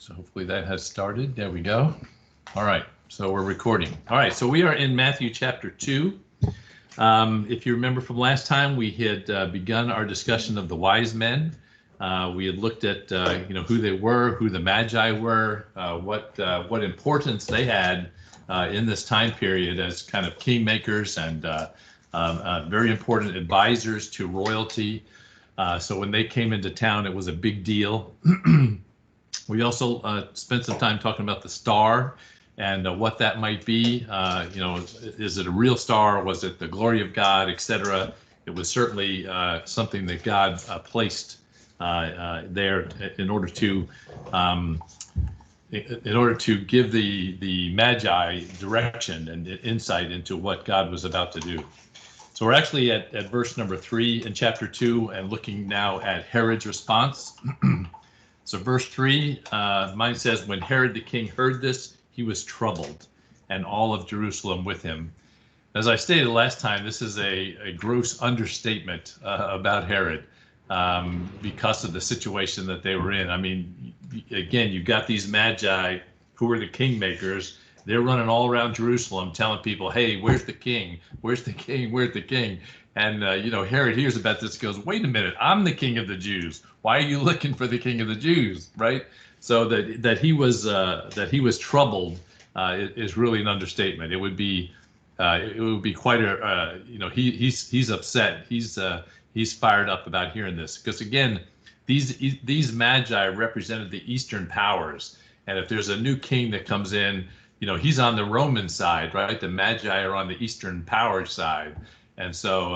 So hopefully that has started. There we go. All right, so we're recording. All right, so we are in Matthew chapter 2. If you remember from last time, we had begun our discussion of the wise men. We had looked at who they were, who the Magi were, what importance they had in this time period as kind of kingmakers and very important advisors to royalty. So when they came into town, it was a big deal. We also spent some time talking about the star and what that might be. Is it a real star? Was it the glory of God, etc.? It was certainly something that God placed there in order to give the Magi direction and insight into what God was about to do. So we're actually at verse number 3 in chapter 2 and looking now at Herod's response. So verse 3, mine says, when Herod the king heard this, he was troubled, and all of Jerusalem with him. As I stated last time, this is a gross understatement about Herod because of the situation that they were in. I mean, again, you've got these Magi who are the kingmakers. They're running all around Jerusalem telling people, hey, where's the king? Where's the king? Where's the king? And, Herod hears about this, goes, wait a minute, I'm the king of the Jews. Why are you looking for the king of the Jews, right? So that he was troubled is really an understatement. It would be quite a, he's upset. He's fired up about hearing this because, again, these Magi represented the Eastern powers. And if there's a new king that comes in, he's on the Roman side, right? The Magi are on the Eastern power side. And so,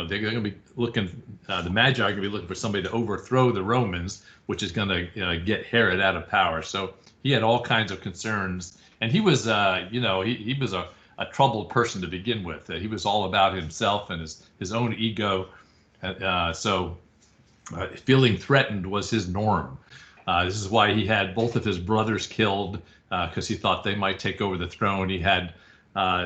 they're going to be looking, the Magi are going to be looking for somebody to overthrow the Romans, which is going to get Herod out of power. So he had all kinds of concerns. And he was, he was a troubled person to begin with. He was all about himself and his own ego. So feeling threatened was his norm. This is why he had both of his brothers killed because he thought they might take over the throne. He had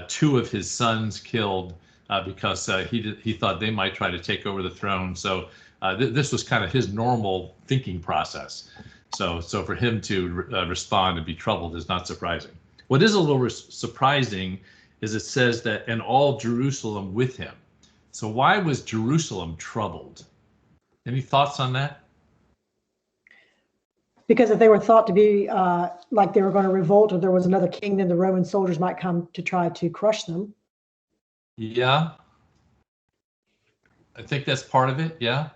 2 of his sons killed because he thought they might try to take over the throne. So this was kind of his normal thinking process. So for him to respond and be troubled is not surprising. What is a little surprising is it says that, and all Jerusalem with him. So why was Jerusalem troubled? Any thoughts on that? Because if they were thought to be like they were going to revolt or there was another king, then the Roman soldiers might come to try to crush them. Yeah, I think that's part of it. Yeah,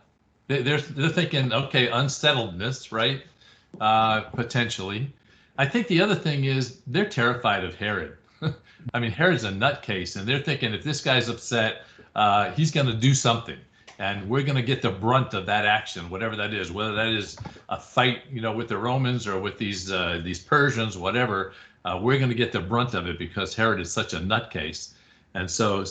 they're thinking, okay, unsettledness, right? Potentially. I think the other thing is they're terrified of Herod. I mean, Herod's a nutcase, and they're thinking if this guy's upset, he's going to do something, and we're going to get the brunt of that action, whatever that is, whether that is a fight, with the Romans or with these Persians, whatever. We're going to get the brunt of it because Herod is such a nutcase. And so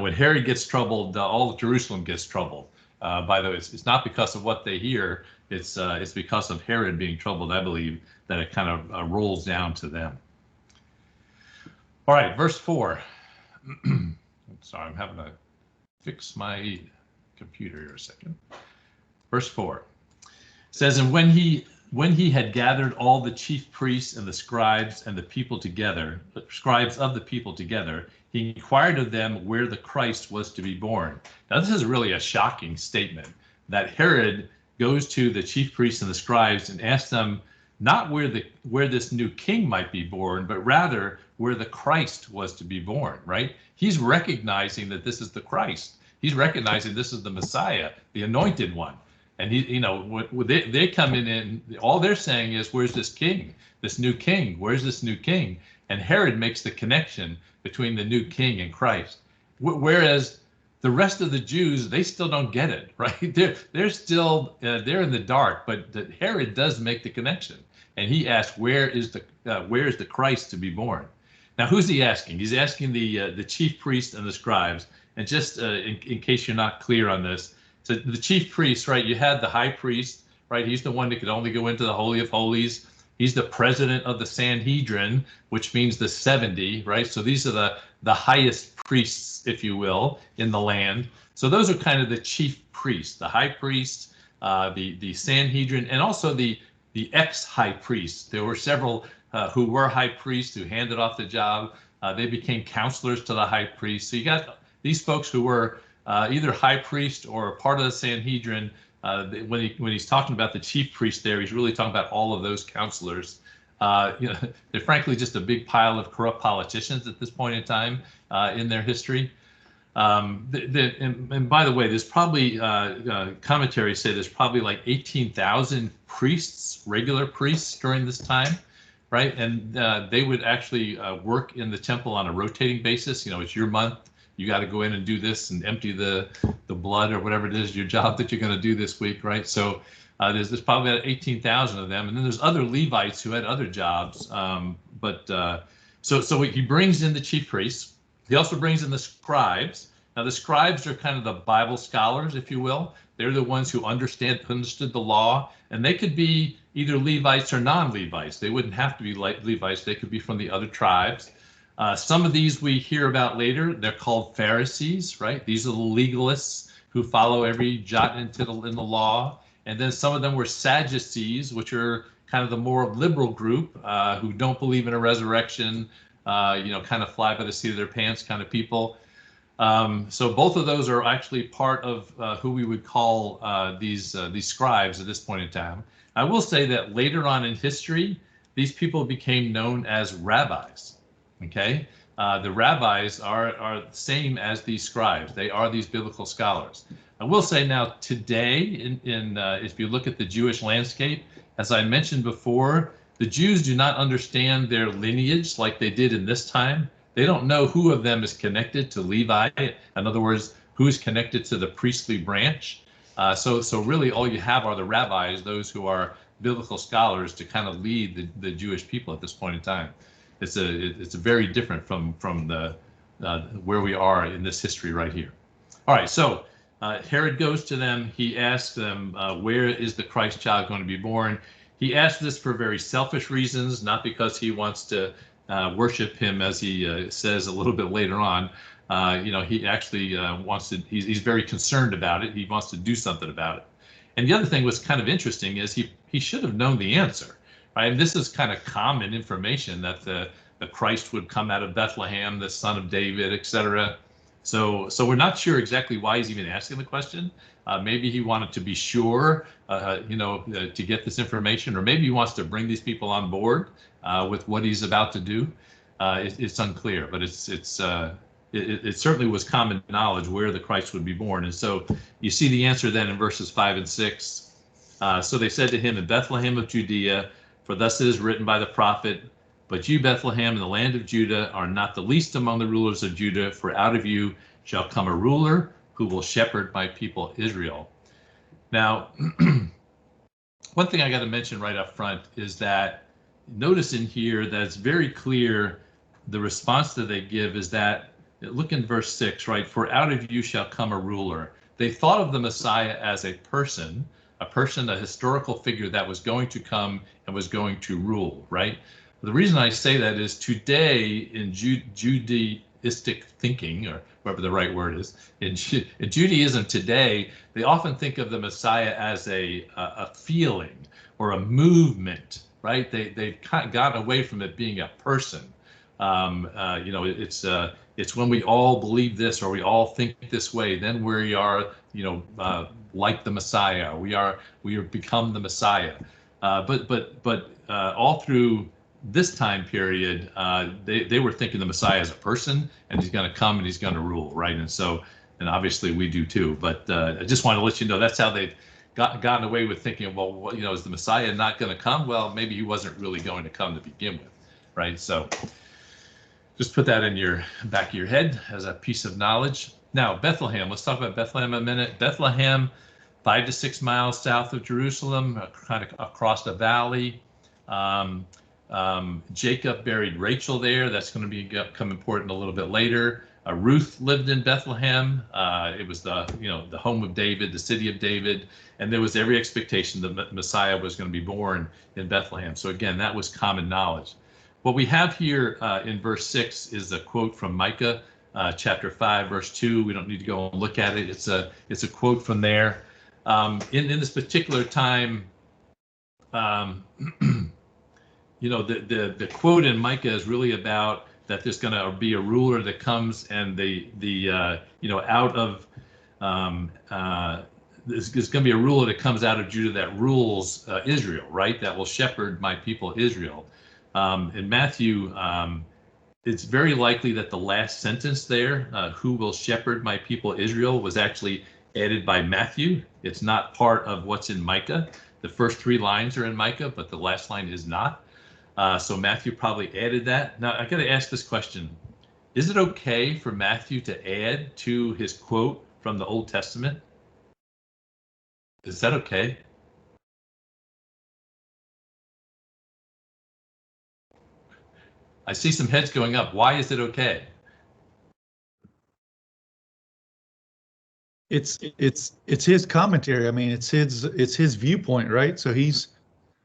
when Herod gets troubled, all of Jerusalem gets troubled. By the way, it's not because of what they hear. It's because of Herod being troubled, I believe, that it kind of rolls down to them. All right, verse 4. Sorry, I'm having to fix my computer here a second. Verse 4 says, and when he had gathered all the chief priests and the scribes and the people together, the scribes of the people together, he inquired of them where the Christ was to be born. Now, this is really a shocking statement that Herod goes to the chief priests and the scribes and asks them not where this new king might be born, but rather where the Christ was to be born, right? He's recognizing that this is the Christ. He's recognizing this is the Messiah, the anointed one. And they come in and all they're saying is, where's this king, this new king? Where's this new king? And Herod makes the connection between the new king and Christ. Whereas the rest of the Jews, they still don't get it, right? They're still, they're in the dark, but Herod does make the connection. And he asks, where is the Christ to be born? Now, who's he asking? He's asking the chief priests and the scribes. And just in case you're not clear on this, so the chief priests, right, you had the high priest, right? He's the one that could only go into the Holy of Holies. He's the president of the Sanhedrin, which means the 70, right? So these are the highest priests, if you will, in the land. So those are kind of the chief priests, the high priests, the Sanhedrin, and also the the ex-high priests. There were several who were high priests who handed off the job. They became counselors to the high priest. So you got these folks who were either high priest or part of the Sanhedrin. When he's talking about the chief priest there, he's really talking about all of those counselors. They're frankly just a big pile of corrupt politicians at this point in time in their history. And by the way, there's probably commentaries say there's probably like 18,000 priests, regular priests during this time, right? And they would actually work in the temple on a rotating basis. It's your month. You got to go in and do this and empty the blood or whatever it is, your job that you're going to do this week, right? So there's probably about 18,000 of them. And then there's other Levites who had other jobs. So he brings in the chief priests. He also brings in the scribes. Now, the scribes are kind of the Bible scholars, if you will. They're the ones who understood the law, and they could be either Levites or non-Levites. They wouldn't have to be Levites. They could be from the other tribes. Some of these we hear about later. They're called Pharisees, right? These are the legalists who follow every jot and tittle in the law. And then some of them were Sadducees, which are kind of the more liberal group who don't believe in a resurrection, kind of fly by the seat of their pants kind of people. So both of those are actually part of who we would call these scribes at this point in time. I will say that later on in history, these people became known as rabbis. Okay, the rabbis are the same as these scribes. They are these biblical scholars. I will say now today, if you look at the Jewish landscape, as I mentioned before, the Jews do not understand their lineage like they did in this time. They don't know who of them is connected to Levi. In other words, who is connected to the priestly branch. So really all you have are the rabbis, those who are biblical scholars to kind of lead the Jewish people at this point in time. It's a very different from the where we are in this history right here. All right, so Herod goes to them. He asks them, where is the Christ child going to be born? He asks this for very selfish reasons, not because he wants to worship him, as he says a little bit later on. He actually wants to, he's very concerned about it. He wants to do something about it. And the other thing was kind of interesting is he should have known the answer, right? And this is kind of common information that the Christ would come out of Bethlehem, the son of David, etc. So we're not sure exactly why he's even asking the question. Maybe he wanted to be sure, to get this information, or maybe he wants to bring these people on board with what he's about to do. It's unclear, but it certainly was common knowledge where the Christ would be born. And so you see the answer then in verses 5 and 6. So they said to him, in Bethlehem of Judea, for thus it is written by the prophet, but you, Bethlehem, in the land of Judah, are not the least among the rulers of Judah, for out of you shall come a ruler who will shepherd my people Israel. Now, one thing I got to mention right up front is that notice in here that it's very clear the response that they give is that, look in verse 6, right? For out of you shall come a ruler. They thought of the Messiah as a person, a historical figure that was going to come and was going to rule, right? The reason I say that is today in Judaistic thinking, or whatever the right word is, in Judaism today, they often think of the Messiah as a feeling or a movement, right? They've gotten away from it being a person. It's when we all believe this or we all think this way, then we are, like the Messiah. We are become the Messiah. But all through this time period, they were thinking the Messiah as a person, and he's going to come and he's going to rule, right? And obviously we do too. But I just want to let you know that's how they've gotten away with thinking, well, is the Messiah not going to come? Well, maybe he wasn't really going to come to begin with, right? So just put that in your back of your head as a piece of knowledge. Now, Bethlehem. Let's talk about Bethlehem a minute. Bethlehem, 5 to 6 miles south of Jerusalem, kind of across the valley. Jacob buried Rachel there. That's going to become important a little bit later. Ruth lived in Bethlehem. It was the home of David, the city of David, and there was every expectation the Messiah was going to be born in Bethlehem. So again, that was common knowledge. What we have here in verse 6 is a quote from Micah, chapter 5, verse 2. We don't need to go and look at it. It's a quote from there. In this particular time, The quote in Micah is really about that there's going to be a ruler that comes, and out of there's going to be a ruler that comes out of Judah that rules Israel, right? That will shepherd my people Israel. In Matthew, it's very likely that the last sentence there, who will shepherd my people Israel, was actually added by Matthew. It's not part of what's in Micah. The first 3 lines are in Micah, but the last line is not. So Matthew probably added that. Now, I got to ask this question. Is it okay for Matthew to add to his quote from the Old Testament? Is that okay? I see some heads going up. Why is it okay? It's his commentary. I mean, it's his viewpoint, right? So he's,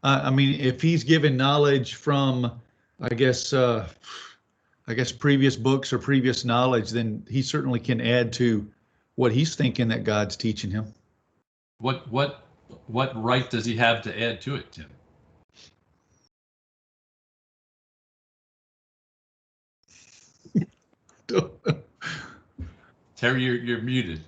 I mean, if he's given knowledge from, I guess previous books or previous knowledge, then he certainly can add to what he's thinking that God's teaching him. What right does he have to add to it, Tim? Terry, you're muted.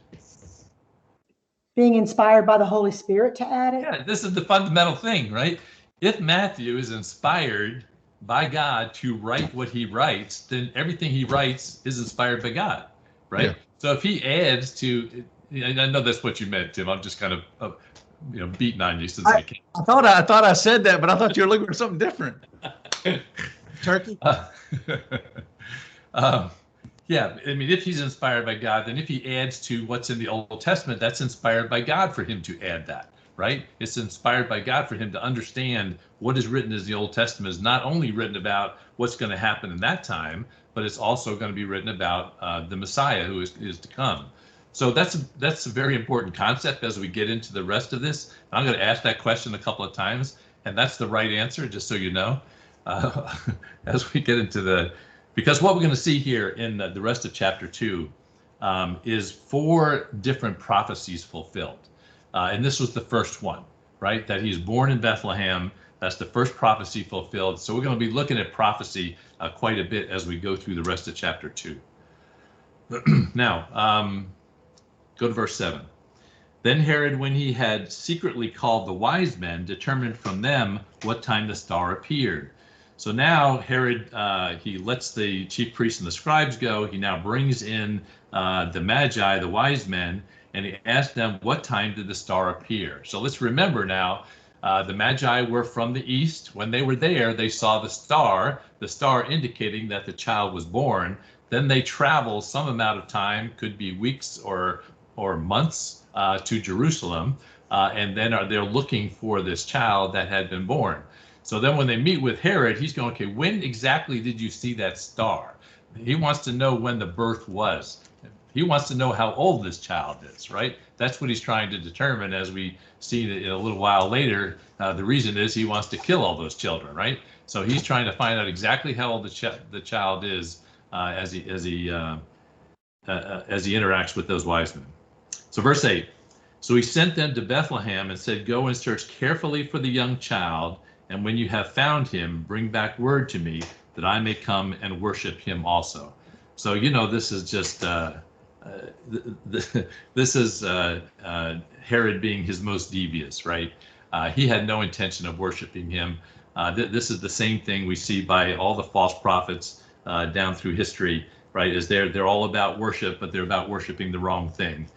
Being inspired by the Holy Spirit to add it? Yeah, this is the fundamental thing, right? If Matthew is inspired by God to write what he writes, then everything he writes is inspired by God, right? Yeah. So if he adds to, I know that's what you meant, Tim. I'm just kind of, beating on you since I came. I thought I said that, but I thought you were looking for something different. Turkey. Yeah, I mean, if he's inspired by God, then if he adds to what's in the Old Testament, that's inspired by God for him to add that, right? It's inspired by God for him to understand what is written as the Old Testament is not only written about what's going to happen in that time, but it's also going to be written about the Messiah who is to come. So that's a very important concept as we get into the rest of this. I'm going to ask that question a couple of times, and that's the right answer, just so you know, as we get into because what we're going to see here in the rest of chapter 2 is 4 different prophecies fulfilled. And this was the first one, right? That he's born in Bethlehem. That's the first prophecy fulfilled. So we're going to be looking at prophecy quite a bit as we go through the rest of chapter 2. Now, go to verse 7. Then Herod, when he had secretly called the wise men, determined from them what time the star appeared. So now Herod, he lets the chief priests and the scribes go. He now brings in the Magi, the wise men, and he asked them, what time did the star appear? So let's remember now, the Magi were from the east. When they were there, they saw the star indicating that the child was born. Then they travel some amount of time, could be weeks or months, to Jerusalem, and then they're looking for this child that had been born. So then when they meet with Herod, he's going, okay, when exactly did you see that star? He wants to know when the birth was. He wants to know how old this child is, right? That's what he's trying to determine, as we see in a little while later. The reason is he wants to kill all those children, right? So he's trying to find out exactly how old the child is as he interacts with those wise men. So verse 8, so he sent them to Bethlehem and said, go and search carefully for the young child, and when you have found him, bring back word to me that I may come and worship him also. So, this is just, this is Herod being his most devious, right? He had no intention of worshiping him. This is the same thing we see by all the false prophets down through history, right? Is they're all about worship, but they're about worshiping the wrong thing.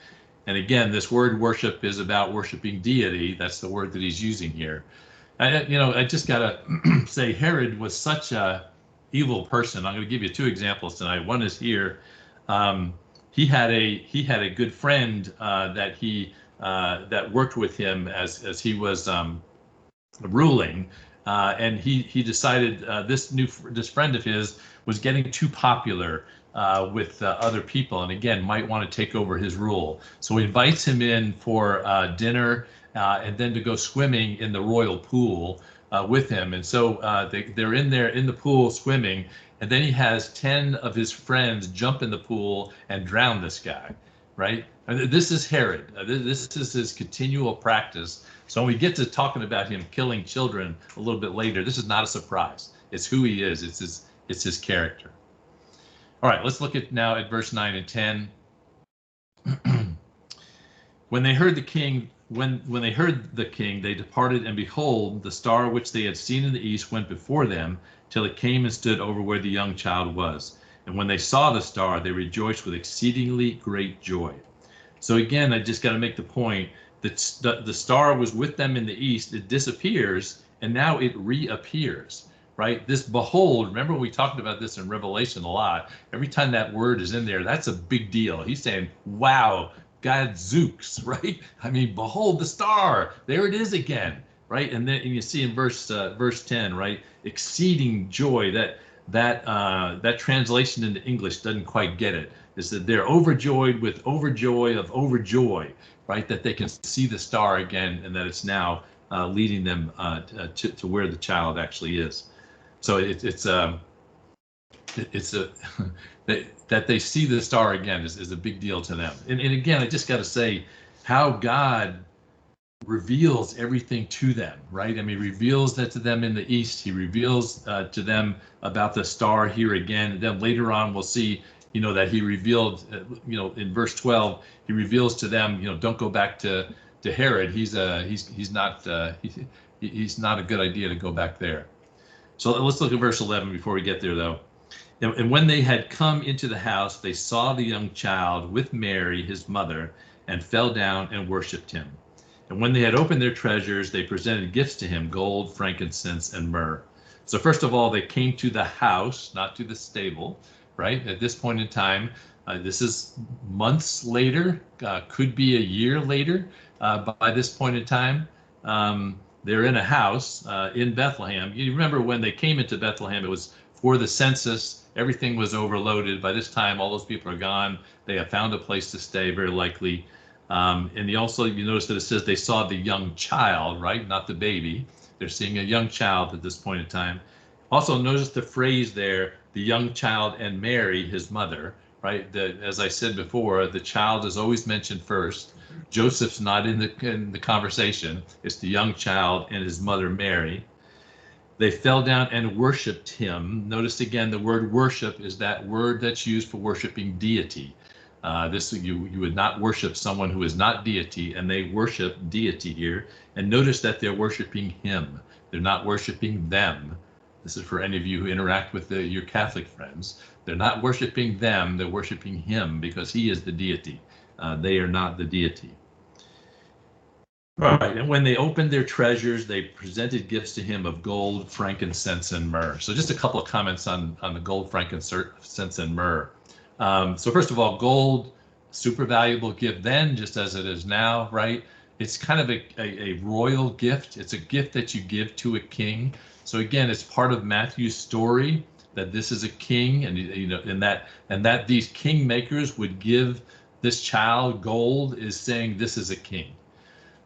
And again, this word worship is about worshiping deity. That's the word that he's using here. I just gotta say, Herod was such a evil person. I'm going to give you 2 examples tonight. One is here. He had a good friend that worked with him as he was ruling, and he decided this friend of his was getting too popular with other people, and again might want to take over his rule. So he invites him in for dinner. And then to go swimming in the royal pool with him. And so they're in there in the pool swimming, and then he has 10 of his friends jump in the pool and drown this guy, right? And this is Herod. This is his continual practice. So when we get to talking about him killing children a little bit later, this is not a surprise. It's who he is. It's his character. All right, let's look at now at verse 9 and 10. When they heard the king, when they heard the king, they departed, and behold, the star which they had seen in the east went before them, till it came and stood over where the young child was. And when they saw the star, they rejoiced with exceedingly great joy. So again, I just got to make the point that the star was with them in the east. It disappears, and now it reappears, right? This behold, remember we talked about this in Revelation a lot. Every time that word is in there, that's a big deal. He's saying, wow, God Zooks, right? I mean, behold the star. There it is again, right? And then you see in verse 10, right? Exceeding joy. That translation into English doesn't quite get it. Is that they're overjoyed with overjoy of overjoy, right? That they can see the star again, and that it's now leading them to where the child actually is. So it's a that they see the star again is a big deal to them. And again, I just got to say how God reveals everything to them, right? I mean, reveals that to them in the east. He reveals to them about the star here again. And then later on, we'll see, that he revealed, in verse 12, he reveals to them, don't go back to Herod. He's not a good idea to go back there. So let's look at verse 11 before we get there, though. And when they had come into the house, they saw the young child with Mary, his mother, and fell down and worshipped him. And when they had opened their treasures, they presented gifts to him, gold, frankincense, and myrrh. So first of all, they came to the house, not to the stable, right? At this point in time, this is months later, could be a year later. By this point in time, they're in a house in Bethlehem. You remember when they came into Bethlehem, it was for the census. Everything was overloaded. By this time, all those people are gone. They have found a place to stay, very likely. And you notice that it says they saw the young child, right? Not the baby. They're seeing a young child at this point in time. Also, notice the phrase there, the young child and Mary, his mother, right? As I said before, the child is always mentioned first. Joseph's not in the conversation. It's the young child and his mother, Mary. They fell down and worshiped him. Notice again, the word worship is that word that's used for worshiping deity. You would not worship someone who is not deity, and they worship deity here. And notice that they're worshiping him. They're not worshiping them. This is for any of you who interact with your Catholic friends. They're not worshiping them. They're worshiping him because he is the deity. They are not the deity. Right, and when they opened their treasures, they presented gifts to him of gold, frankincense, and myrrh. So just a couple of comments on the gold, frankincense, and myrrh. So first of all, gold, super valuable gift then, just as it is now, right? It's kind of a royal gift. It's a gift that you give to a king. So again, it's part of Matthew's story that this is a king, and that these kingmakers would give this child gold is saying this is a king.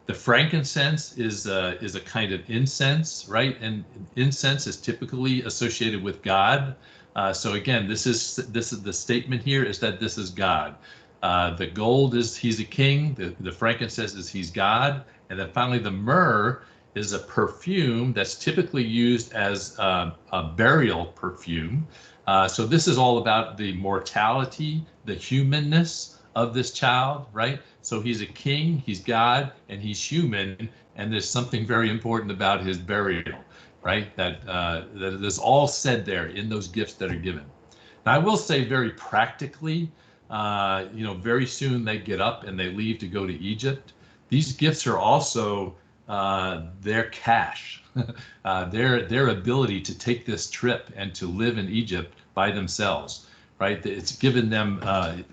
The frankincense is a kind of incense, right? And incense is typically associated with God. So again, this is the statement here is that this is God. The gold is he's a king. The frankincense is he's God. And then finally, the myrrh is a perfume that's typically used as a burial perfume. So this is all about the mortality, the humanness of this child, right? So he's a king, he's God, and he's human, and there's something very important about his burial, right? That is all said there in those gifts that are given. Now, I will say very practically, very soon they get up and they leave to go to Egypt. These gifts are also their cash, their ability to take this trip and to live in Egypt by themselves. Right, it's given them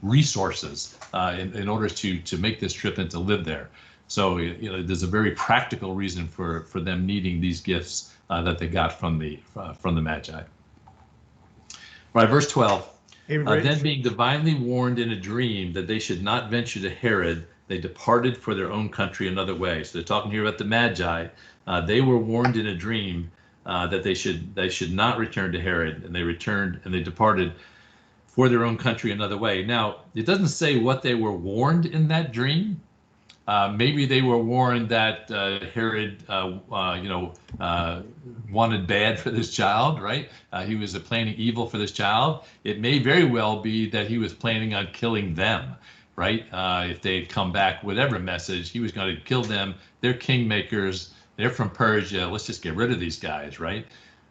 resources in order to make this trip and to live there. So there's a very practical reason for them needing these gifts that they got from the Magi. Right, verse 12. Then being divinely warned in a dream that they should not venture to Herod, they departed for their own country another way. So they're talking here about the Magi. They were warned in a dream that they should not return to Herod, and they returned and they departed for their own country another way. Now, it doesn't say what they were warned in that dream. Maybe they were warned that Herod, wanted bad for this child, right? He was planning evil for this child. It may very well be that he was planning on killing them, right? If they'd come back, whatever message, he was going to kill them. They're kingmakers. They're from Persia. Let's just get rid of these guys, right?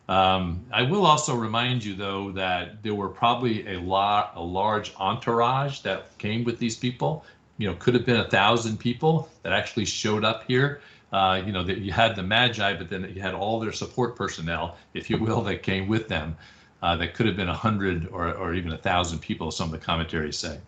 I will also remind you, though, that there were probably a large entourage that came with these people. Could have been 1,000 people that actually showed up here. That you had the Magi, but then you had all their support personnel, if you will, that came with them. That could have been 100 or even 1,000 people, some of the commentaries say.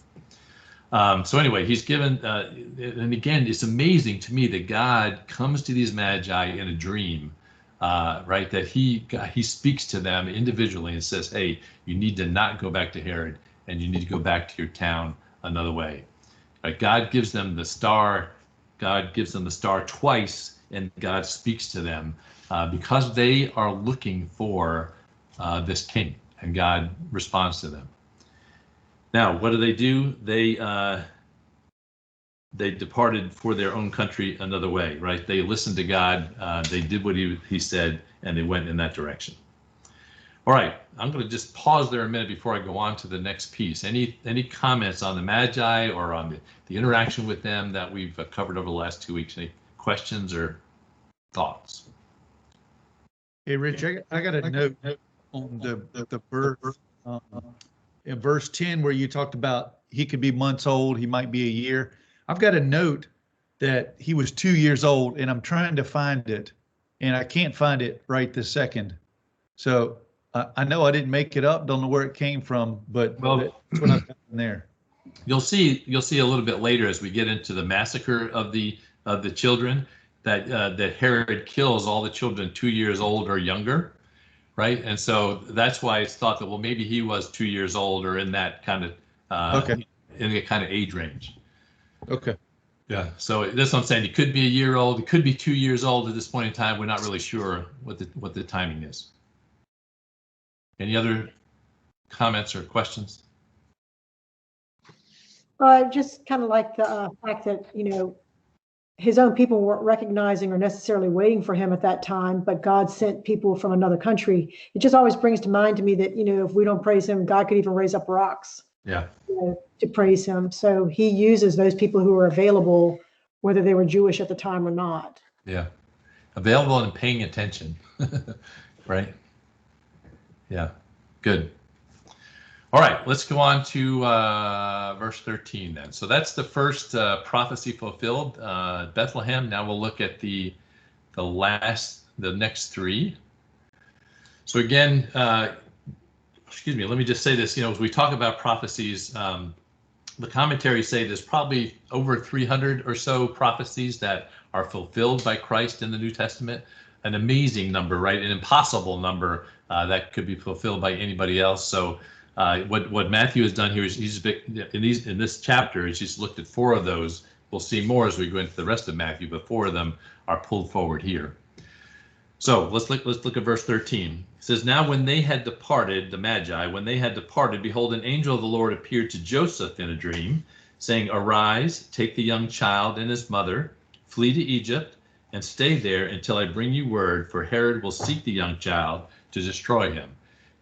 So anyway, he's given, and again, it's amazing to me that God comes to these Magi in a dream, right? That he speaks to them individually and says, hey, you need to not go back to Herod, and you need to go back to your town another way. Right? God gives them the star. God gives them the star twice, and God speaks to them because they are looking for this king, and God responds to them. Now, what do? They departed for their own country another way, right? They listened to God. They did what he said, and they went in that direction. All right, I'm going to just pause there a minute before I go on to the next piece. Any comments on the Magi or on the interaction with them that we've covered over the last 2 weeks? Any questions or thoughts? Hey, Rich, I got a note on the birth in verse 10 where you talked about he could be months old, he might be a year. I've got a note that he was 2 years old, and I'm trying to find it, and I can't find it right this second. So I know I didn't make it up, don't know where it came from, but that's what I've got in there. You'll see a little bit later as we get into the massacre of the children that Herod kills all the children 2 years old or younger, right? And so that's why it's thought that, well, maybe he was 2 years old or in that kind of in the kind of age range. Okay. Yeah. So that's what I'm saying. He could be a year old. He could be 2 years old at this point in time. We're not really sure what the timing is. Any other comments or questions? Just kind of like the fact that, his own people weren't recognizing or necessarily waiting for him at that time, but God sent people from another country. It just always brings to mind to me that, if we don't praise him, God could even raise up rocks to praise him. So he uses those people who are available, whether they were Jewish at the time or not. Yeah. Available and paying attention. Right? Yeah. Good. All right, let's go on to verse 13 then. So that's the first prophecy fulfilled, Bethlehem. Now we'll look at the next three. So again, excuse me, let me just say this, as we talk about prophecies, the commentaries say there's probably over 300 or so prophecies that are fulfilled by Christ in the New Testament. An amazing number, right? An impossible number that could be fulfilled by anybody else. So what Matthew has done here is in this chapter, he's just looked at 4 of those. We'll see more as we go into the rest of Matthew, but 4 of them are pulled forward here. So let's look at verse 13. It says, now when they had departed, the Magi, when they had departed, behold, an angel of the Lord appeared to Joseph in a dream, saying, arise, take the young child and his mother, flee to Egypt, and stay there until I bring you word, for Herod will seek the young child to destroy him.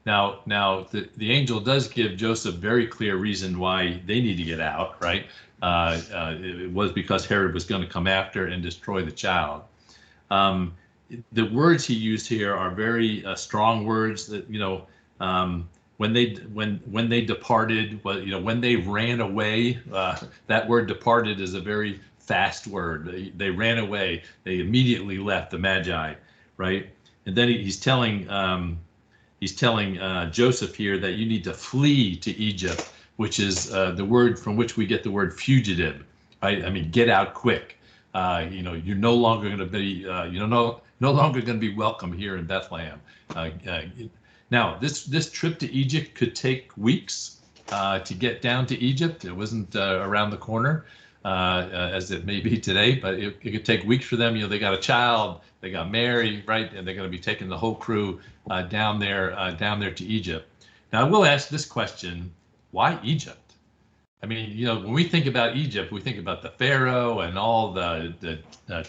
Now the angel does give Joseph very clear reason why they need to get out, right? It was because Herod was going to come after and destroy the child. The words he used here are very strong words that, when they departed, when they ran away, that word departed is a very fast word. They ran away. They immediately left, the Magi, right? And then he's telling Joseph here that you need to flee to Egypt, which is the word from which we get the word fugitive, right? I mean, get out quick. You're no longer going to be, no longer going to be welcome here in Bethlehem. Now, this trip to Egypt could take weeks to get down to Egypt. It wasn't around the corner as it may be today, but it could take weeks for them. They got a child, they got married, right, and they're going to be taking the whole crew down there to Egypt. Now, I will ask this question: why Egypt? I mean, you know, when we think about Egypt, we think about the Pharaoh and all the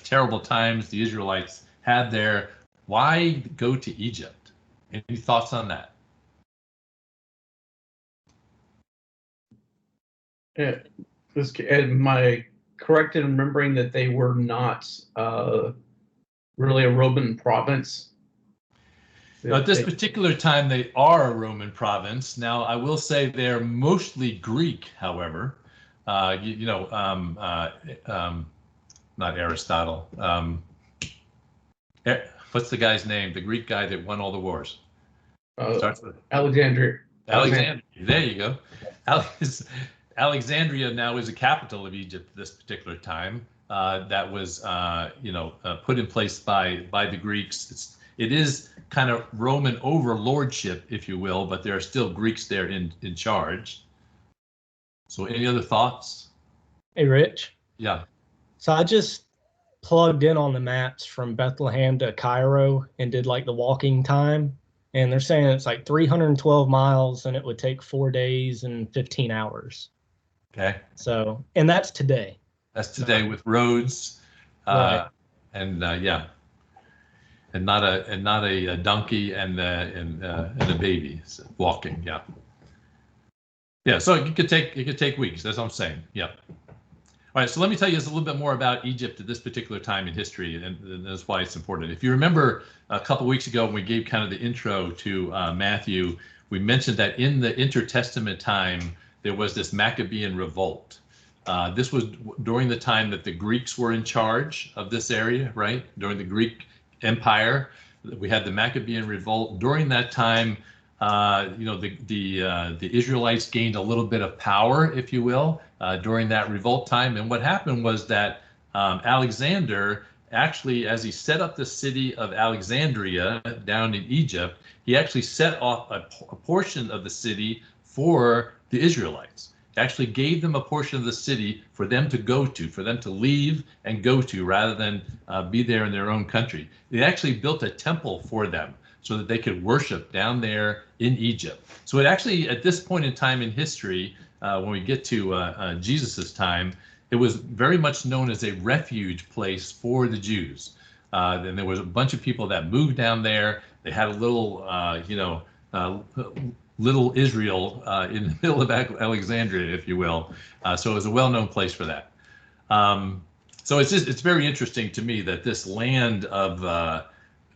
terrible times the Israelites had there. Why go to Egypt? Any thoughts on that? Am I correct in remembering that they were not really a Roman province? At this particular time, they are a Roman province. Now, I will say they're mostly Greek, however. Not Aristotle. What's the guy's name? The Greek guy that won all the wars. Starts with Alexandria. Alexandria. There you go. Alexandria now is the capital of Egypt at this particular time. That was, put in place by the Greeks. It is kind of Roman overlordship, if you will, but there are still Greeks there in charge. So any other thoughts? Hey, Rich. Yeah. So I just plugged in on the maps from Bethlehem to Cairo and did like the walking time. And they're saying it's like 312 miles and it would take 4 days and 15 hours. Okay. So, and that's today. That's today with roads, Right. and not a donkey and a baby walking. Yeah. Yeah. So it could take weeks. That's what I'm saying. Yeah. All right. So let me tell you just a little bit more about Egypt at this particular time in history, and that's why it's important. If you remember a couple weeks ago when we gave kind of the intro to Matthew, we mentioned that in the intertestament time there was this Maccabean revolt. This was during the time that the Greeks were in charge of this area, right? During the Greek Empire, we had the Maccabean revolt. During that time, the Israelites gained a little bit of power, if you will, during that revolt time. And what happened was that Alexander actually, as he set up the city of Alexandria down in Egypt, he actually set off a portion of the city for the Israelites. He actually gave them a portion of the city for them to go to, for them to leave and go to, rather than be there in their own country. They actually built a temple for them so that they could worship down there in Egypt. So it actually, at this point in time in history, when we get to Jesus's time, it was very much known as a refuge place for the Jews. Then there was a bunch of people that moved down there. They had a little, little Israel in the middle of Alexandria, if you will. So it was a well-known place for that. So it's very interesting to me that this land of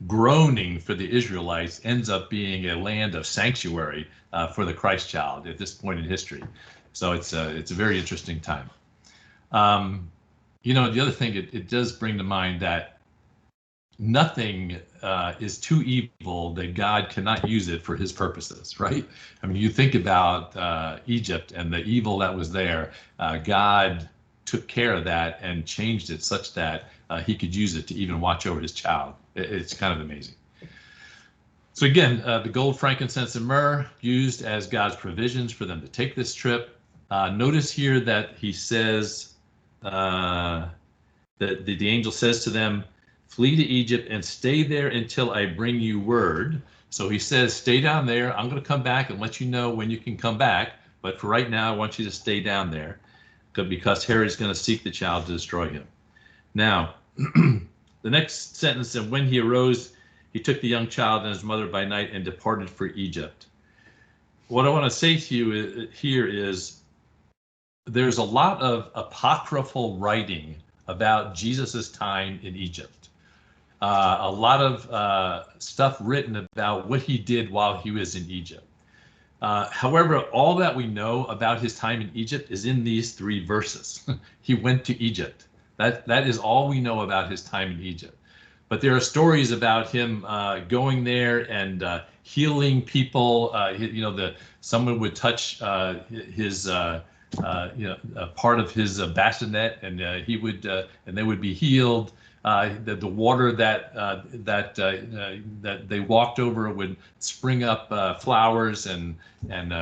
groaning for the Israelites ends up being a land of sanctuary for the Christ child at this point in history. So it's a very interesting time. The other thing it does bring to mind that nothing is too evil that God cannot use it for his purposes, right? I mean, you think about Egypt and the evil that was there. God took care of that and changed it such that he could use it to even watch over his child. It's kind of amazing. So again, the gold, frankincense, and myrrh used as God's provisions for them to take this trip. Notice here that he says, that the angel says to them, flee to Egypt and stay there until I bring you word. So he says, stay down there. I'm going to come back and let you know when you can come back. But for right now, I want you to stay down there because Herod is going to seek the child to destroy him. Now, the next sentence, and when he arose, he took the young child and his mother by night and departed for Egypt. What I want to say to you here is there's a lot of apocryphal writing about Jesus's time in Egypt. A lot of stuff written about what he did while he was in Egypt. However, all that we know about his time in Egypt is in these 3 verses. He went to Egypt. That is all we know about his time in Egypt. But there are stories about him going there and healing people. Someone would touch his part of his bassinet, and he would, and they would be healed. The water that they walked over would spring up flowers and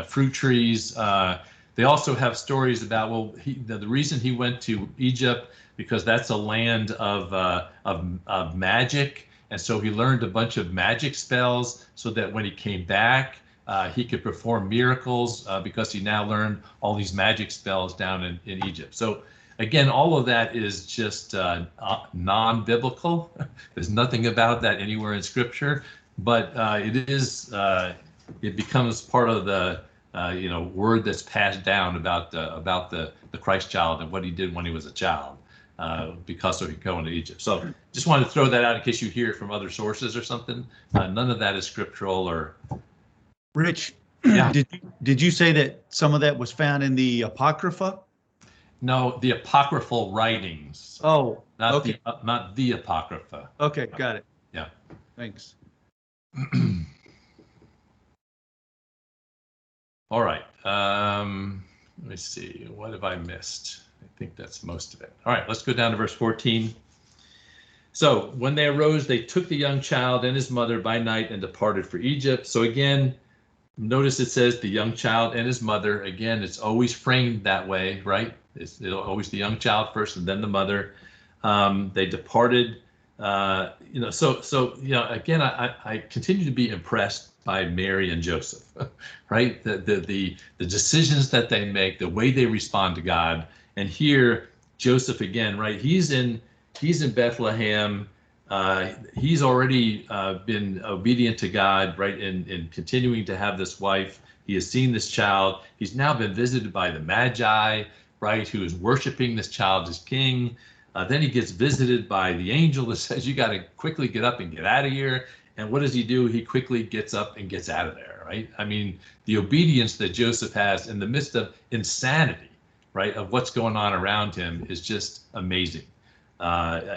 fruit trees. They also have stories about the reason he went to Egypt because that's a land of magic, and so he learned a bunch of magic spells so that when he came back, He could perform miracles because he now learned all these magic spells down in Egypt. So again, all of that is just non-biblical. There's nothing about that anywhere in Scripture, but it becomes part of the word that's passed down about the Christ child and what he did when he was a child, because he could go into Egypt. So just wanted to throw that out in case you hear it from other sources or something. None of that is scriptural or. Rich, Yeah. did you say that some of that was found in the Apocrypha? No, the apocryphal writings. Oh, not okay. Not the Apocrypha. Okay, got it. Yeah. Thanks. All right. Let me see. What have I missed? I think that's most of it. All right, let's go down to verse 14. So when they arose, they took the young child and his mother by night and departed for Egypt. So again, notice it says the young child and his mother. Again, it's always framed that way, right? It's always the young child first and then the mother. They departed. Again, I continue to be impressed by Mary and Joseph, right? The decisions that they make, the way they respond to God. And here, Joseph again, right? He's in Bethlehem. He's already been obedient to God, right? In continuing to have this wife. He has seen this child. He's now been visited by the Magi, right? Who is worshiping this child as king. Then he gets visited by the angel that says, you got to quickly get up and get out of here. And what does he do? He quickly gets up and gets out of there, right? I mean, the obedience that Joseph has in the midst of insanity, right, of what's going on around him is just amazing.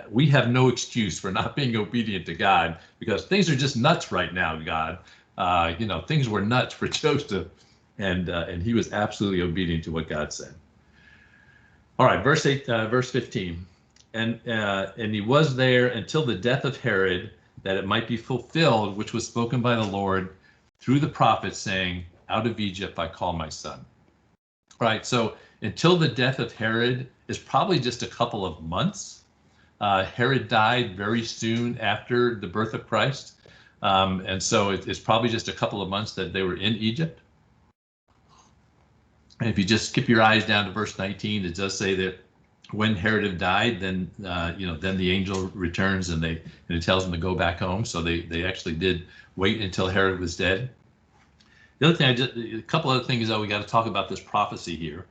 We have no excuse for not being obedient to God because things are just nuts right now, God. Things were nuts for Joseph, and he was absolutely obedient to what God said. All right, verse 15. And he was there until the death of Herod, that it might be fulfilled, which was spoken by the Lord through the prophet, saying, out of Egypt I call my son. All right, so until the death of Herod is probably just a couple of months. Herod died very soon after the birth of Christ. And so it's probably just a couple of months that they were in Egypt. And if you just skip your eyes down to verse 19, it does say that when Herod had died, then then the angel returns and it tells them to go back home. So they actually did wait until Herod was dead. The other thing, a couple other things that we got to talk about this prophecy here.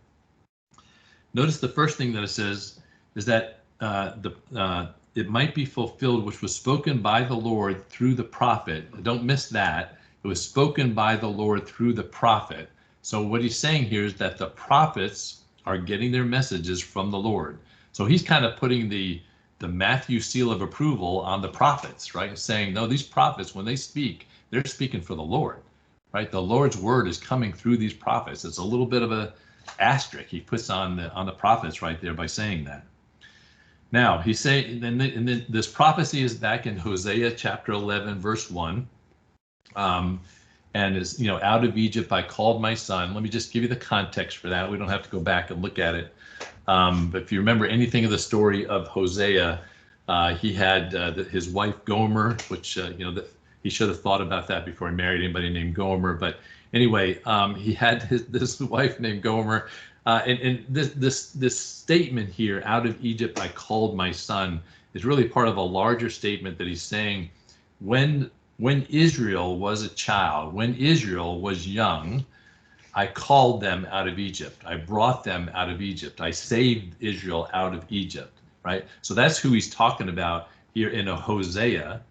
Notice the first thing that it says is that it might be fulfilled, which was spoken by the Lord through the prophet. Don't miss that. It was spoken by the Lord through the prophet. So what he's saying here is that the prophets are getting their messages from the Lord. So he's kind of putting the Matthew seal of approval on the prophets, right? Saying, no, these prophets, when they speak, they're speaking for the Lord, right? The Lord's word is coming through these prophets. It's a little bit of a asterisk he puts on the prophets right there by saying that. Now he's saying, and then this prophecy is back in Hosea chapter 11, verse 1. And is, out of Egypt I called my son. Let me just give you the context for that. We don't have to go back and look at it. But if you remember anything of the story of Hosea, he had his wife Gomer, which he should have thought about that before he married anybody named Gomer. But anyway, he had this wife named Gomer, and this statement here, out of Egypt I called my son, is really part of a larger statement that he's saying when Israel was a child, when Israel was young, I called them out of Egypt. I brought them out of Egypt. I saved Israel out of Egypt, right? So that's who he's talking about here in a Hosea.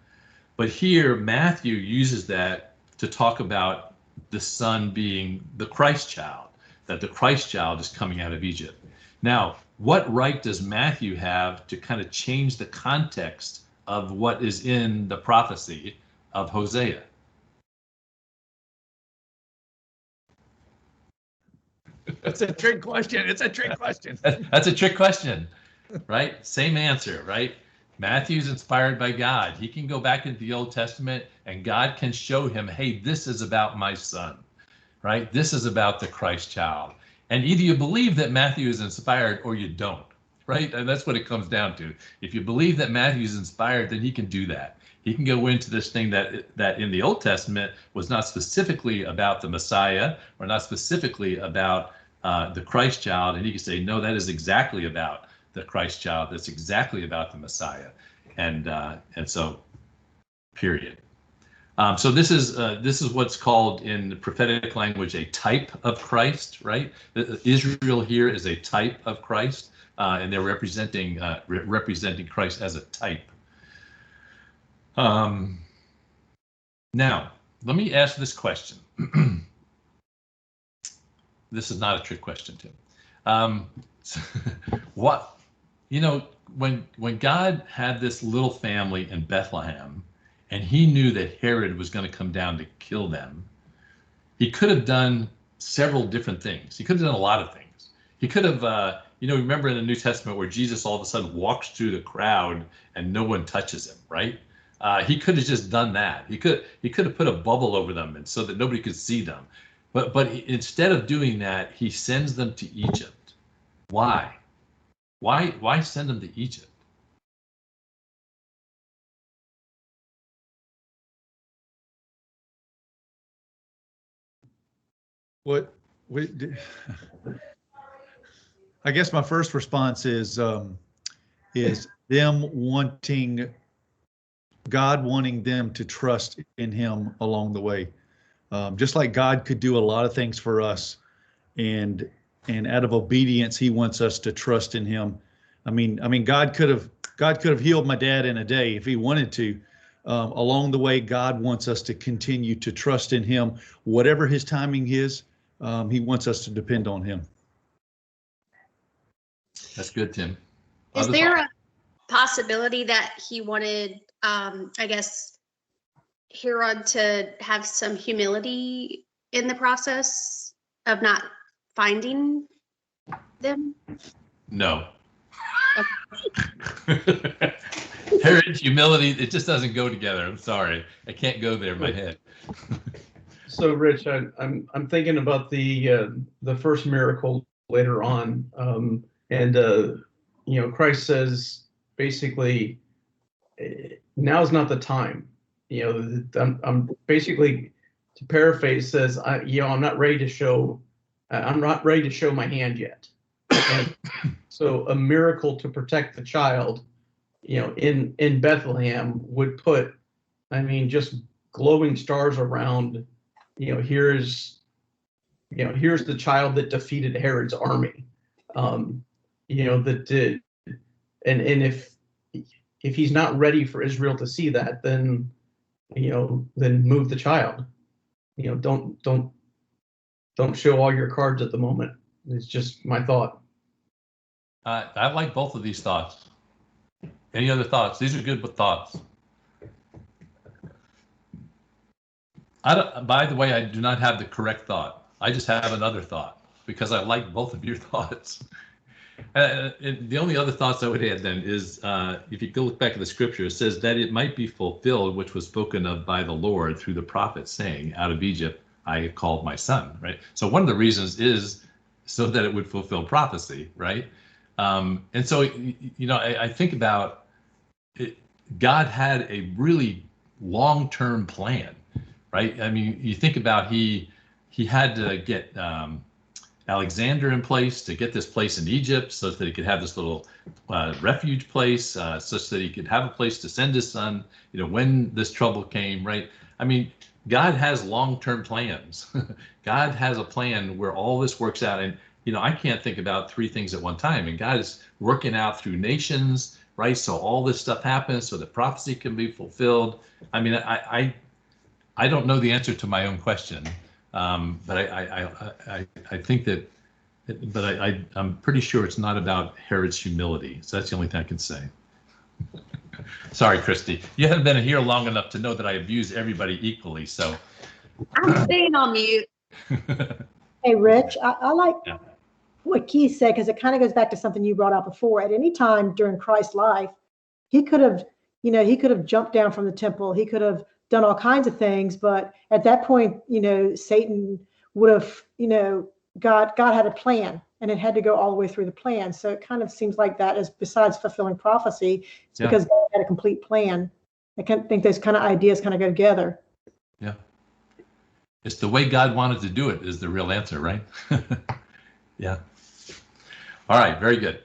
But here, Matthew uses that to talk about the son being the Christ child, that the Christ child is coming out of Egypt. Now, what right does Matthew have to kind of change the context of what is in the prophecy of Hosea? That's a trick question. It's a trick question. That's a trick question, right? Same answer, right? Matthew's inspired by God. He can go back into the Old Testament and God can show him, hey, this is about my son, right? This is about the Christ child. And either you believe that Matthew is inspired or you don't, right? And that's what it comes down to. If you believe that Matthew's inspired, then he can do that. He can go into this thing that in the Old Testament was not specifically about the Messiah or not specifically about the Christ child, and he can say, no, that is exactly about the Christ child. That's exactly about the Messiah, and so, period. So this is what's called in the prophetic language a type of Christ, right? Israel here is a type of Christ, and they're representing Christ as a type. Now, let me ask this question. This is not a trick question, Tim. What, when God had this little family in Bethlehem, and he knew that Herod was going to come down to kill them, he could have done several different things. He could have done a lot of things. He could have, remember in the New Testament where Jesus all of a sudden walks through the crowd and no one touches him, right? He could have just done that. He could have put a bubble over them and so that nobody could see them. But instead of doing that, he sends them to Egypt. Why? Why send them to Egypt? I guess my first response is them wanting them to trust in him along the way. Just like God could do a lot of things for us, and out of obedience, he wants us to trust in him. I mean, God could have healed my dad in a day if he wanted to. Along the way, God wants us to continue to trust in him, whatever his timing is. He wants us to depend on him. That's good, Tim. Is there a possibility that he wanted, Herod to have some humility in the process of not finding them? No. Okay. Herod's humility, it just doesn't go together. I'm sorry. I can't go there in my head. So, Rich, I'm thinking about the first miracle later on, Christ says basically, now's not the time. I'm basically, to paraphrase, says, I'm not ready to show my hand yet. And so, a miracle to protect the child, in Bethlehem would put, just glowing stars around. Here's the child that defeated Herod's army. That did, and if he's not ready for Israel to see that, then move the child. Don't show all your cards at the moment. It's just my thought. I like both of these thoughts. Any other thoughts? These are good thoughts. By the way, I do not have the correct thought. I just have another thought because I like both of your thoughts. The only other thoughts I would add then is, if you go look back at the scripture, it says that it might be fulfilled, which was spoken of by the Lord through the prophet saying, out of Egypt, I called my son, right? So one of the reasons is so that it would fulfill prophecy, right? And so, I think about it, God had a really long-term plan, right? You think about he had to get Alexander in place to get this place in Egypt so that he could have this little refuge place, such that he could have a place to send his son, when this trouble came, right? God has long-term plans. God has a plan where all this works out. And, I can't think about three things at one time. And God is working out through nations, right? So all this stuff happens so that prophecy can be fulfilled. I don't know the answer to my own question. But I think that, I'm pretty sure it's not about Herod's humility. So that's the only thing I can say. Sorry, Christy. You haven't been here long enough to know that I abuse everybody equally. So I'm staying on mute. Hey, Rich, I like what Keith said, because it kind of goes back to something you brought up before. At any time during Christ's life, he could have jumped down from the temple. He could have done all kinds of things, but at that point, Satan would have, God had a plan, and it had to go all the way through the plan. So it kind of seems like that is, besides fulfilling prophecy, it's because God had a complete plan. I kind of think those kind of ideas kind of go together. Yeah. It's the way God wanted to do it is the real answer, right? Yeah. All right, very good.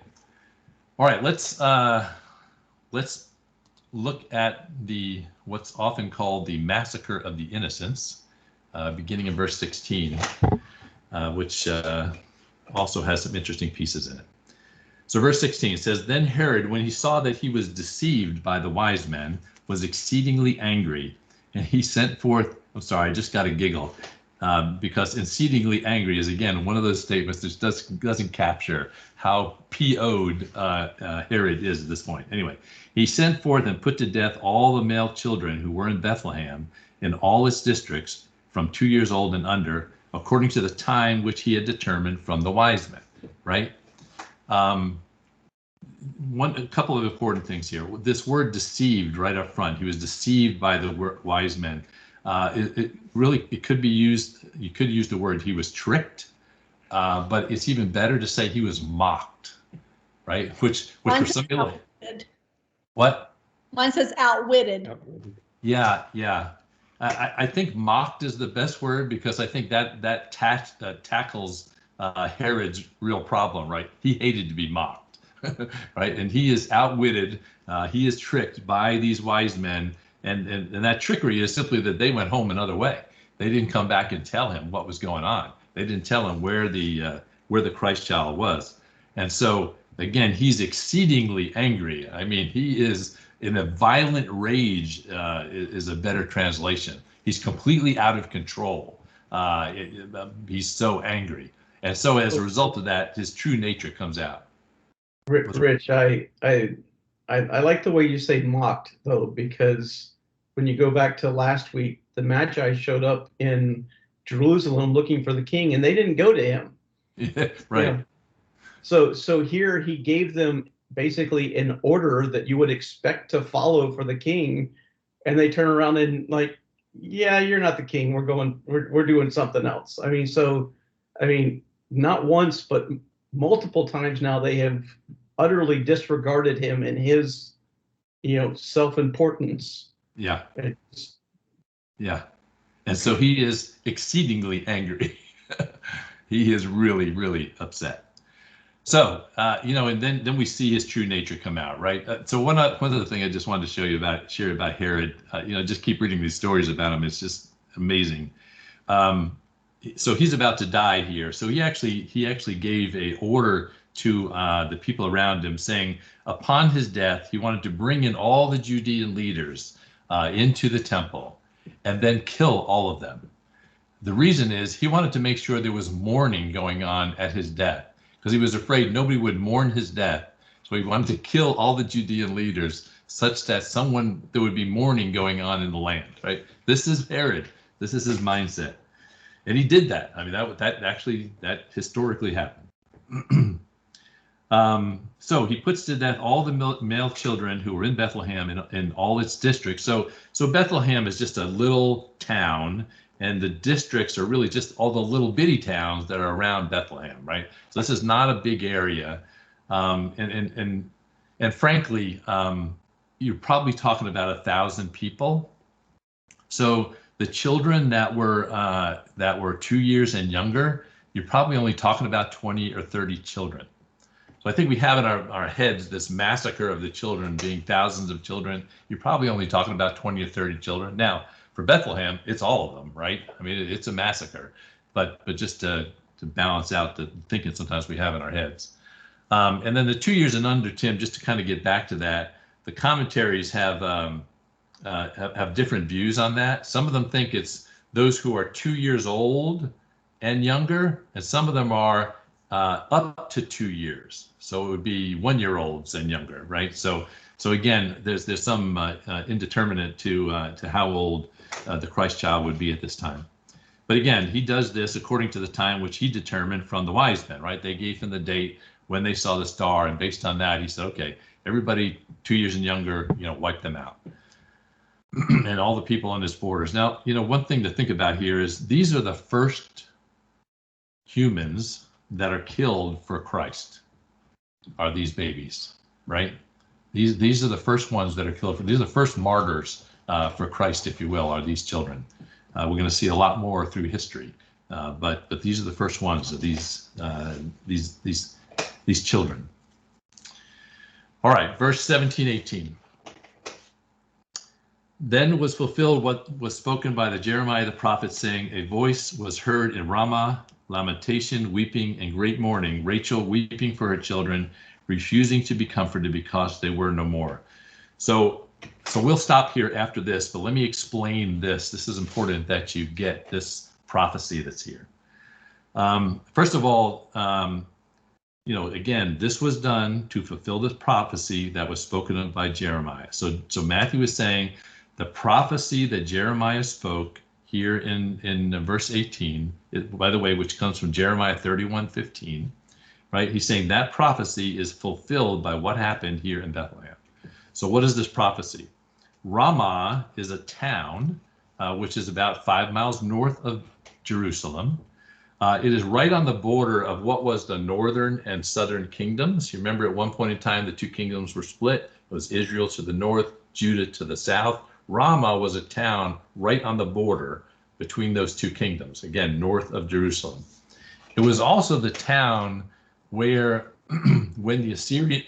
All right, let's look at what's often called the massacre of the innocents, beginning in verse 16, which also has some interesting pieces in it. So verse 16 says, "Then Herod, when he saw that he was deceived by the wise men, was exceedingly angry, and he sent forth," I'm sorry, I just got a giggle, because exceedingly angry is, again, one of those statements that doesn't capture how PO'd Herod is at this point. Anyway, "He sent forth and put to death all the male children who were in Bethlehem in all its districts from 2 years old and under, according to the time which he had determined from the wise men," right? A couple of important things here. This word "deceived" right up front. He was deceived by the wise men. It could be used. You could use the word he was tricked, but it's even better to say he was mocked, right? Which for some people, what? Mine says outwitted. Yeah. I think mocked is the best word, because I think that tackles Herod's real problem, right? He hated to be mocked, right? And he is outwitted. He is tricked by these wise men, and that trickery is simply that they went home another way. They didn't come back and tell him what was going on. They didn't tell him where the Christ child was. And so again, he's exceedingly angry. I mean, he is in a violent rage, is a better translation. He's completely out of control. He's so angry. And so as a result of that, his true nature comes out. Rich, I like the way you say mocked, though, because when you go back to last week, the Magi showed up in Jerusalem looking for the king, and they didn't go to him. Yeah, right. Yeah. So here he gave them basically an order that you would expect to follow for the king, and they turn around and like, yeah, you're not the king. We're doing something else. I mean, not once, but multiple times now they have utterly disregarded him and his, self-importance. Yeah. Yeah. And so he is exceedingly angry. He is really, really upset. So, and then we see his true nature come out, right? So one other thing I just wanted to share about Herod, just keep reading these stories about him. It's just amazing. So he's about to die here. So he actually gave a order to the people around him, saying upon his death, he wanted to bring in all the Judean leaders into the temple and then kill all of them. The reason is he wanted to make sure there was mourning going on at his death, because he was afraid nobody would mourn his death. So he wanted to kill all the Judean leaders such that there would be mourning going on in the land, right? This is Herod. This is his mindset. And he did that. I mean, that historically happened. So he puts to death all the male children who were in Bethlehem in all its districts. So Bethlehem is just a little town, and the districts are really just all the little bitty towns that are around Bethlehem, right? So this is not a big area, and frankly, you're probably talking about 1,000 people. So the children that were 2 years and younger, you're probably only talking about 20 or 30 children. So I think we have in our heads this massacre of the children being thousands of children. You're probably only talking about 20 or 30 children. Now, for Bethlehem, it's all of them, right? I mean, it's a massacre, but just to balance out the thinking sometimes we have in our heads. And then the 2 years and under, Tim, just to kind of get back to that, the commentaries have different views on that. Some of them think it's those who are 2 years old and younger, and some of them are up to 2 years. So it would be 1-year-olds and younger, right? So again, there's some indeterminate to how old the Christ child would be at this time. But again, he does this according to the time which he determined from the wise men, right? They gave him the date when they saw the star, and based on that, he said, okay, everybody 2 years and younger, wipe them out. And all the people on his borders. Now, one thing to think about here is these are the first humans that are killed for Christ are these babies, right? These are the first ones that are killed for. These are the first martyrs for Christ, if you will, are these children. We're going to see a lot more through history, but these are the first ones of these children. All right, verse 17, 18. Then was fulfilled what was spoken by the Jeremiah the prophet, saying, a voice was heard in Ramah, lamentation, weeping, and great mourning, Rachel weeping for her children, refusing to be comforted because they were no more. So we'll stop here after this, but let me explain this. This is important that you get this prophecy that's here. First of all, again, this was done to fulfill this prophecy that was spoken of by Jeremiah. So Matthew is saying the prophecy that Jeremiah spoke here in verse 18, by the way, which comes from Jeremiah 31:15, right? He's saying that prophecy is fulfilled by what happened here in Bethlehem. So what is this prophecy? Ramah is a town which is about 5 miles north of Jerusalem. It is right on the border of what was the northern and southern kingdoms. You remember at one point in time, the two kingdoms were split. It was Israel to the north, Judah to the south. Ramah was a town right on the border between those two kingdoms, again, north of Jerusalem. It was also the town where when the Assyrians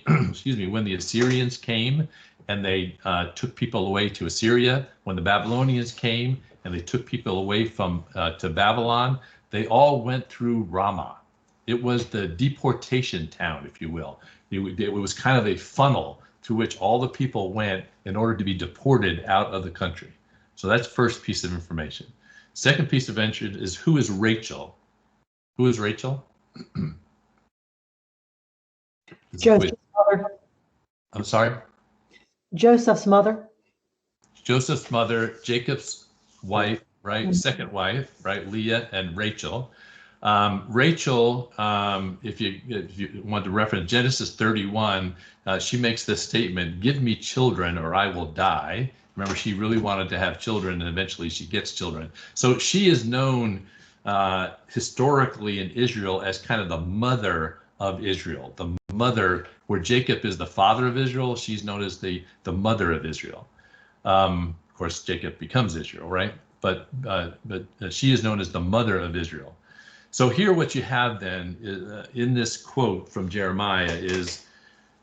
came and they took people away to Assyria, when the Babylonians came and they took people away to Babylon, they all went through Ramah. It was the deportation town, if you will. It was kind of a funnel through which all the people went in order to be deported out of the country. So that's first piece of information. Second piece of information is, who is Rachel? Who is Rachel? Joseph's mother. I'm sorry? Joseph's mother. Joseph's mother, Jacob's wife, right? Mm-hmm. Second wife, right? Leah and Rachel. Rachel, if you want to reference Genesis 31, she makes this statement, give me children or I will die. Remember, she really wanted to have children, and eventually she gets children. So she is known historically in Israel as kind of the mother of Israel, the mother, where Jacob is the father of Israel, she's known as the mother of Israel. Of course, Jacob becomes Israel, right? But she is known as the mother of Israel. So here what you have then in this quote from Jeremiah is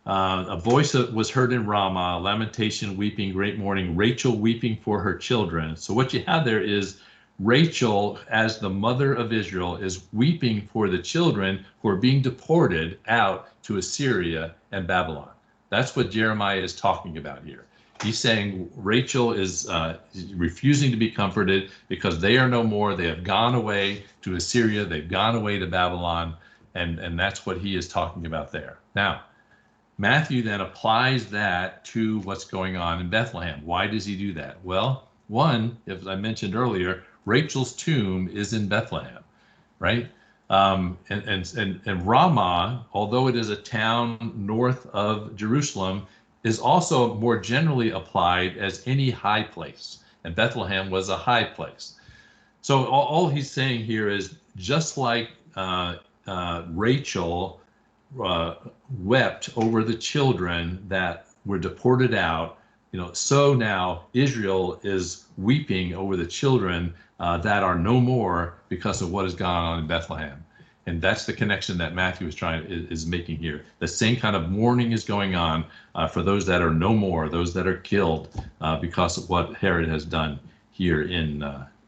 a voice that was heard in Ramah, lamentation, weeping, great mourning, Rachel weeping for her children. So what you have there is Rachel, as the mother of Israel, is weeping for the children who are being deported out to Assyria and Babylon. That's what Jeremiah is talking about here. He's saying Rachel is refusing to be comforted because they are no more. They have gone away to Assyria. They've gone away to Babylon. And that's what he is talking about there. Now, Matthew then applies that to what's going on in Bethlehem. Why does he do that? Well, one, as I mentioned earlier, Rachel's tomb is in Bethlehem, right? And Ramah, although it is a town north of Jerusalem, is also more generally applied as any high place. And Bethlehem was a high place. So all he's saying here is just like Rachel wept over the children that were deported out, so now Israel is weeping over the children that are no more because of what has gone on in Bethlehem. And that's the connection that Matthew is making here. The same kind of mourning is going on for those that are no more, those that are killed because of what Herod has done here in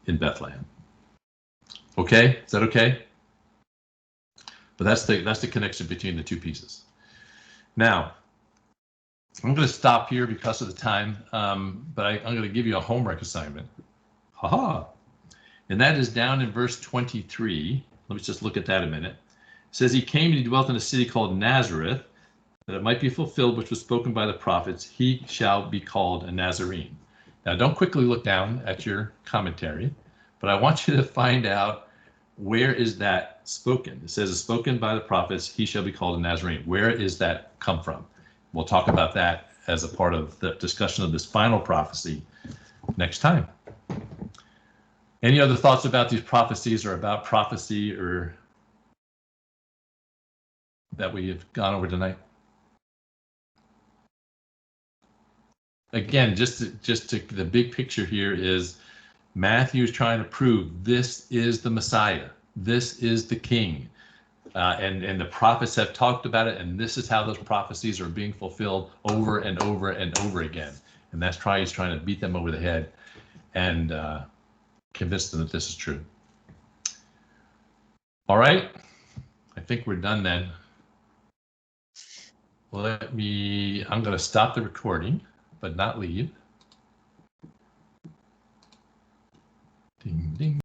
Bethlehem. Okay, is that okay? But that's the connection between the two pieces. Now, I'm going to stop here because of the time, but I'm going to give you a homework assignment. And that is down in verse 23. Let me just look at that a minute. It says, he came and he dwelt in a city called Nazareth, that it might be fulfilled, which was spoken by the prophets, he shall be called a Nazarene. Now, don't quickly look down at your commentary, but I want you to find out, where is that spoken? It says, it's spoken by the prophets, he shall be called a Nazarene. Where is that come from? We'll talk about that as a part of the discussion of this final prophecy next time. Any other thoughts about these prophecies or about prophecy or that we have gone over tonight? Again, just to the big picture here is Matthew is trying to prove this is the Messiah. This is the King. And the prophets have talked about it, and this is how those prophecies are being fulfilled over and over and over again. And that's why he's trying to beat them over the head and convince them that this is true. All right, I think we're done then. I'm going to stop the recording, but not leave. Ding, ding.